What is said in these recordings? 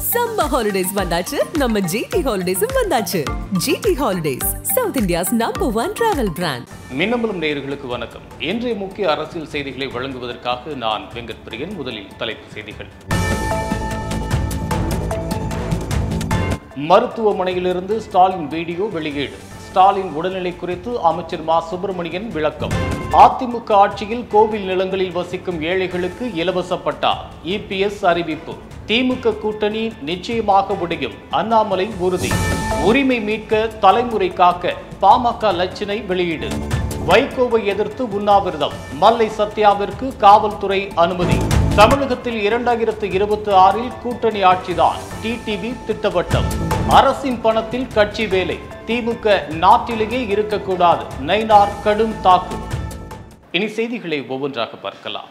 Summer holidays வந்தாச்சு நம்ம GT Holidays வந்தாச்சு. GT Holidays, South India's #1 travel brand. Minnambalam நேயர்களுக்கு வணக்கம். இன்றைய முக்கிய அரசியல் செய்திகளை வழங்குவதற்காக நான் வெங்கட் பிரியன். முதலில் தலைப்புச் செய்திகள். மருத்துவமனையிலிருந்து ஸ்டாலின் வீடியோ வெளியீடு. ஸ்டாலின் உடல்நிலை குறித்து அமைச்சர் மா சுப்பிரமணியன் விளக்கம். அதிமுக ஆட்சியில் கோவில் நிலங்களில் வசிக்கும் ஏழைகளுக்கு இலவச பட்டா. EPS அறிவிப்பு. திமுக கூட்டணி நிச்சயமாக முடியும், அண்ணாமலை உறுதி. உரிமை மீட்க, தலைமுறை காக்க பாமக லட்சணை வெளியீடு. வைகோவை எதிர்த்து உண்ணாவிரதம். மல்லை சத்யாவிற்கு காவல்துறை அனுமதி. தமிழகத்தில் 2026 கூட்டணி ஆட்சிதான். டிடிவி திட்டவட்டம். அரசின் பணத்தில் கட்சி வேலை. திமுக நாட்டிலேயே இருக்கக்கூடாது. நயினார் கடும் தாக்கு. இனி செய்திகளை ஒவ்வொன்றாக பார்க்கலாம்.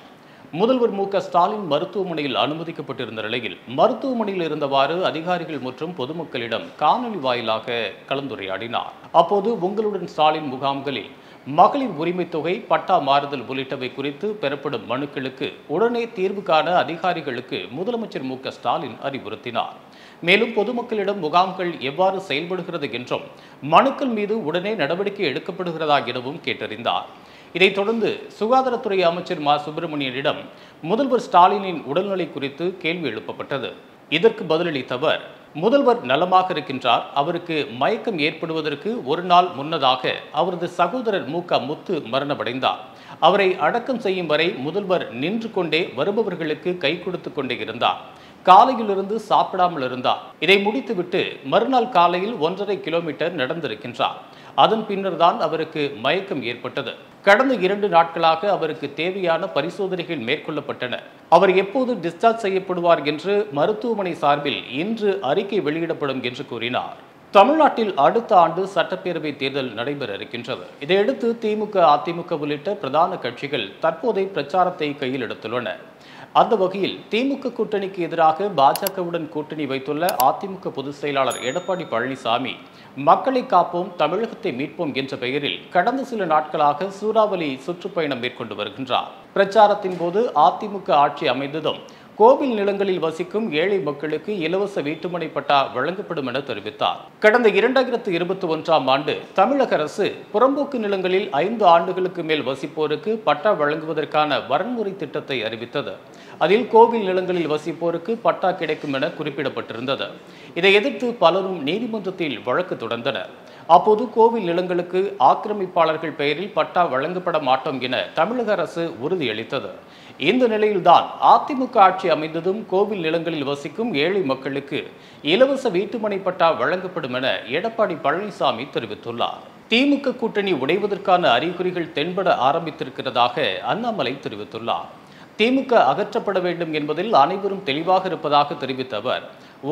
முதல்வர் ஸ்டாலின் மருத்துவமனையில் அனுமதிக்கப்பட்டிருந்த நிலையில் மருத்துவமனையில் இருந்தவாறு அதிகாரிகள் மற்றும் பொதுமக்களிடம் காணொலி வாயிலாக கலந்துரையாடினார். அப்போது உங்களுடன் ஸ்டாலின் முகாம்களில் மகளிர் உரிமை தொகை, பட்டா மாறுதல் உள்ளிட்டவை குறித்து பெறப்படும் மனுக்களுக்கு உடனே தீர்வு காண அதிகாரிகளுக்கு முதலமைச்சர் ஸ்டாலின் அறிவுறுத்தினார். மேலும் பொதுமக்களிடம் முகாம்கள் எவ்வாறு செயல்படுகிறது என்றும் மனுக்கள் மீது உடனே நடவடிக்கை எடுக்கப்படுகிறதா எனவும் கேட்டறிந்தார். இதைத் தொடர்ந்து சுகாதாரத்துறை அமைச்சர் மா சுப்பிரமணியனிடம் முதல்வர் ஸ்டாலினின் உடல்நிலை குறித்து கேள்வி எழுப்பப்பட்டது. இதற்கு பதிலளித்த அவர், முதல்வர் நலமாக இருக்கின்றார். அவருக்கு மயக்கம் ஏற்படுவதற்கு ஒரு நாள் முன்னதாக அவரது சகோதரர் முத்து மரணமடைந்தார். அவரை அடக்கம் செய்யும் வரை முதல்வர் நின்று கொண்டே வருபவர்களுக்கு கை கொடுத்து கொண்டே இருந்தார். காலையிலிருந்து சாப்பிடாமல் இருந்தார். இதை முடித்துவிட்டு மறுநாள் காலையில் 1.5 கிலோமீட்டர் நடந்திருக்கின்றார். அதன் பின்னர் தான் அவருக்கு மயக்கம் ஏற்பட்டது. கடந்த 2 நாட்களாக அவருக்கு தேவையான பரிசோதனைகள் மேற்கொள்ளப்பட்டன. அவர் எப்போது டிஸ்சார்ஜ் செய்யப்படுவார் என்று மருத்துவமனை சார்பில் இன்று அறிக்கை வெளியிடப்படும் என்று கூறினார். தமிழ்நாட்டில் அடுத்த ஆண்டு சட்டப்பேரவை தேர்தல் நடைபெற இருக்கின்றது. இதையடுத்து திமுக, அதிமுக உள்ளிட்ட பிரதான கட்சிகள் தற்போதைய பிரச்சாரத்தை கையில் எடுத்துள்ளன. அந்த வகையில் திமுக கூட்டணிக்கு எதிராக பாஜகவுடன் கூட்டணி வைத்துள்ள அதிமுக பொதுச் செயலாளர் எடப்பாடி பழனிசாமி மக்களை காப்போம், தமிழகத்தை மீட்போம் என்ற பெயரில் கடந்த சில நாட்களாக சூறாவளி சுற்றுப்பயணம் மேற்கொண்டு வருகின்றார். பிரச்சாரத்தின் போது அதிமுக ஆட்சி அமைந்ததும் கோவில் நிலங்களில் வசிக்கும் ஏழை மக்களுக்கு இலவச வீட்டுமனை பட்டா வழங்கப்படும் என தெரிவித்தார். கடந்த 2021 ஆண்டு தமிழக அரசு புறம்போக்கு நிலங்களில் 5 ஆண்டுகளுக்கு மேல் வசிப்போருக்கு பட்டா வழங்குவதற்கான வரன்முறை திட்டத்தை அறிவித்தது. அதில் கோவில் நிலங்களில் வசிப்போருக்கு பட்டா கிடைக்கும் என குறிப்பிடப்பட்டிருந்தது. இதை எதிர்த்து பலரும் நீதிமன்றத்தில் வழக்கு தொடர்ந்தனர். அப்போது கோவில் நிலங்களுக்கு ஆக்கிரமிப்பாளர்கள் பெயரில் பட்டா வழங்கப்பட மாட்டோம் என தமிழக அரசு உறுதியளித்தது. இந்த நிலையில்தான் அதிமுக ஆட்சி அமைந்ததும் கோவில் நிலங்களில் வசிக்கும் ஏழை மக்களுக்கு இலவச வீட்டுமனை பட்டா வழங்கப்படும் என எடப்பாடி பழனிசாமி தெரிவித்துள்ளார். திமுக கூட்டணி உடைவதற்கான அறிகுறிகள் தென்பட ஆரம்பித்திருக்கிறதாக அண்ணாமலை தெரிவித்துள்ளார். திமுக அகற்றப்பட வேண்டும் என்பதில் அனைவரும் தெளிவாக இருப்பதாக தெரிவித்த அவர்,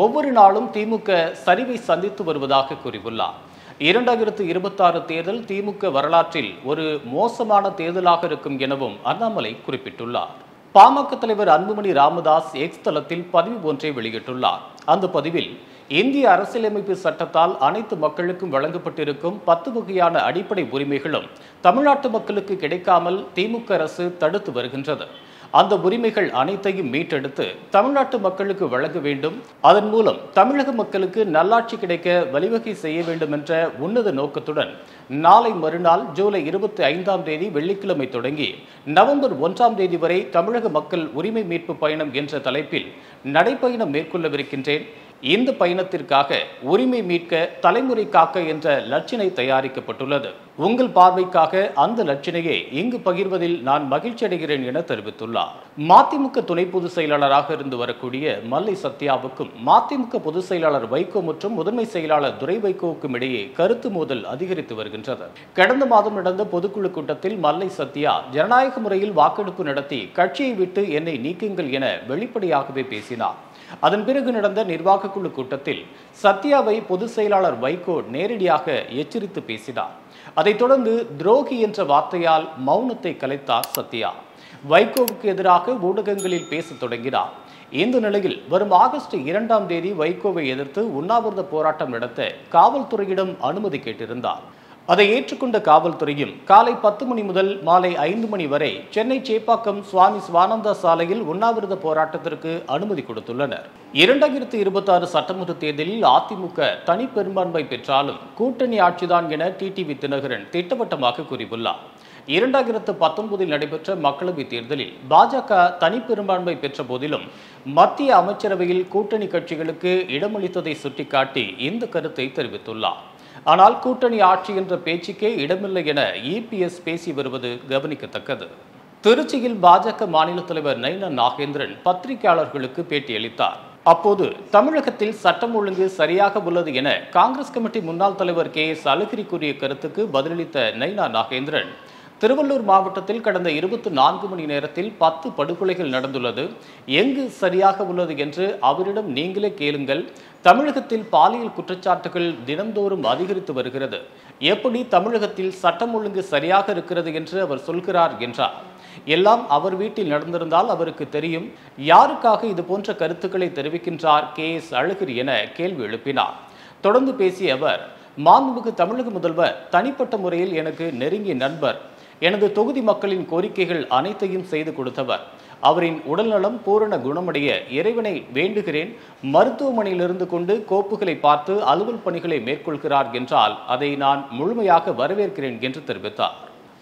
ஒவ்வொரு நாளும் திமுக சரிவை சந்தித்து வருவதாக கூறியுள்ளார். 2026 தேர்தல் திமுக வரலாற்றில் ஒரு மோசமான தேர்தலாக இருக்கும் எனவும் அண்ணாமலை குறிப்பிட்டுள்ளார். பாமக தலைவர் அன்புமணி ராமதாஸ் எக்ஸ் தளத்தில் பதிவு ஒன்றை வெளியிட்டுள்ளார். அந்த பதிவில், இந்திய அரசியலமைப்பு சட்டத்தால் அனைத்து மக்களுக்கும் வழங்கப்பட்டிருக்கும் 10 வகையான அடிப்படை உரிமைகளும் தமிழ்நாட்டு மக்களுக்கு கிடைக்காமல் திமுக அரசு தடுத்து வருகின்றது. அந்த உரிமைகள் அனைத்தையும் மீட்டெடுத்து தமிழ்நாட்டு மக்களுக்கு வழங்க வேண்டும். அதன் மூலம் தமிழக மக்களுக்கு நல்லாட்சி கிடைக்க வழிவகை செய்ய வேண்டும் என்ற உன்னத நோக்கத்துடன் நாளை மறுநாள் ஜூலை 25ஆம் தேதி வெள்ளிக்கிழமை தொடங்கி நவம்பர் 1ஆம் தேதி வரை தமிழக மக்கள் உரிமை மீட்பு பயணம் என்ற தலைப்பில் நடைப்பயணம் மேற்கொள்ளவிருக்கின்றேன். இந்த பயணத்திற்காக உரிமை மீட்க, தலைமுறை காக்க என்ற லட்சணை தயாரிக்கப்பட்டுள்ளது. உங்கள் பார்வைக்காக அந்த லட்சணையை இங்கு பகிர்வதில் நான் மகிழ்ச்சி அடைகிறேன் என தெரிவித்துள்ளார். மதிமுக துணை பொதுச் செயலாளராக இருந்து வரக்கூடிய மல்லை சத்யாவுக்கும் மதிமுக பொதுச் செயலாளர் வைகோ மற்றும் முதன்மை செயலாளர் துரை வைகோவுக்கும் இடையே கருத்து மோதல் அதிகரித்து வருகின்றது. கடந்த மாதம் நடந்த பொதுக்குழு கூட்டத்தில் மல்லை சத்யா ஜனநாயக முறையில் வாக்கெடுப்பு நடத்தி கட்சியை விட்டு என்னை நீக்குங்கள் என வெளிப்படையாகவே பேசினார். அதன் பிறகு நடந்த நிர்வாக குழு கூட்டத்தில் சத்யாவை பொதுச் செயலாளர் வைகோ நேரடியாக எச்சரித்து பேசினார். அதைத் தொடர்ந்து துரோகி என்ற வார்த்தையால் மௌனத்தை கலைத்தார் சத்யா. வைகோவுக்கு எதிராக ஊடகங்களில் பேசத் தொடங்கினார். இந்த நிலையில் வரும் ஆகஸ்ட் 2ஆம் தேதி வைகோவை எதிர்த்து உண்ணாவிரத போராட்டம் நடத்த காவல்துறையிடம் அனுமதி கேட்டிருந்தார். அதை ஏற்றுக்கொண்ட காவல்துறையும் காலை 10 மணி முதல் மாலை 5 மணி வரை சென்னை சேப்பாக்கம் சுவாமி சிவானந்தா சாலையில் உண்ணாவிரத போராட்டத்திற்கு அனுமதி கொடுத்துள்ளனர். 2026 சட்டமன்ற தேர்தலில் அதிமுக தனி பெரும்பான்மை பெற்றாலும் கூட்டணி ஆட்சிதான் என டிடிவி தினகரன் திட்டவட்டமாக கூறியுள்ளார். 2019 நடைபெற்ற மக்களவைத் தேர்தலில் பாஜக தனி பெரும்பான்மை பெற்ற போதிலும் மத்திய அமைச்சரவையில் கூட்டணி கட்சிகளுக்கு இடமளித்ததை சுட்டிக்காட்டி இந்த கருத்தை தெரிவித்துள்ளார். ஆனால் கூட்டணி ஆட்சி என்ற பேச்சுக்கே இடமில்லை என EPS பேசி வருவது கவனிக்கத்தக்கது. திருச்சியில் பாஜக மாநில தலைவர் நைனா நாகேந்திரன் பத்திரிகையாளர்களுக்கு பேட்டியளித்தார். அப்போது தமிழகத்தில் சட்டம் ஒழுங்கு சரியாக உள்ளது என காங்கிரஸ் கமிட்டி முன்னாள் தலைவர் KS அழகிரி கூறிய கருத்துக்கு பதிலளித்த நைனா நாகேந்திரன், திருவள்ளூர் மாவட்டத்தில் கடந்த 24 மணி நேரத்தில் 10 படுகொலைகள் நடந்துள்ளது. எங்கு சரியாக உள்ளது என்று அவரிடம் நீங்களே கேளுங்கள். தமிழகத்தில் பாலியல் குற்றச்சாட்டுகள் தினந்தோறும் அதிகரித்து வருகிறது. எப்படி தமிழகத்தில் சட்டம் ஒழுங்கு சரியாக இருக்கிறது என்று அவர் சொல்கிறார் என்றார். எல்லாம் அவர் வீட்டில் நடந்திருந்தால் அவருக்கு தெரியும். யாருக்காக இது போன்ற கருத்துக்களை தெரிவிக்கின்றார் KS அழகிரி என கேள்வி எழுப்பினார். தொடர்ந்து பேசிய அவர், மாண்புமிகு தமிழக முதல்வர் தனிப்பட்ட முறையில் எனக்கு நெருங்கிய நண்பர். எனது தொகுதி மக்களின் கோரிக்கைகள் அனைத்தையும் செய்து கொடுத்தவர். அவரின் உடல்நலம் பூரண குணமடைய இறைவனை வேண்டுகிறேன். மருத்துவமனையிலிருந்து கொண்டு கோப்புகளை பார்த்து அலுவல் பணிகளை மேற்கொள்கிறார் என்றால் அதை நான் முழுமையாக வரவேற்கிறேன் என்று தெரிவித்தார்.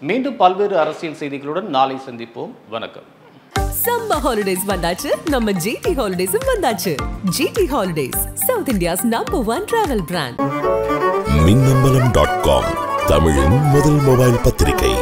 மீண்டும் பல்வேறு அரசியல் செய்திகளுடன் நாளை சந்திப்போம். வணக்கம். சம்மர் ஹாலிடேஸ் வந்தாச்சு, நம்ம GT ஹாலிடேஸும் வந்தாச்சு. GT holidays, South India's #1 travel brand. மின்னம்பலம்.com, தமிழின் முதல் மொபைல் பத்திரிகை.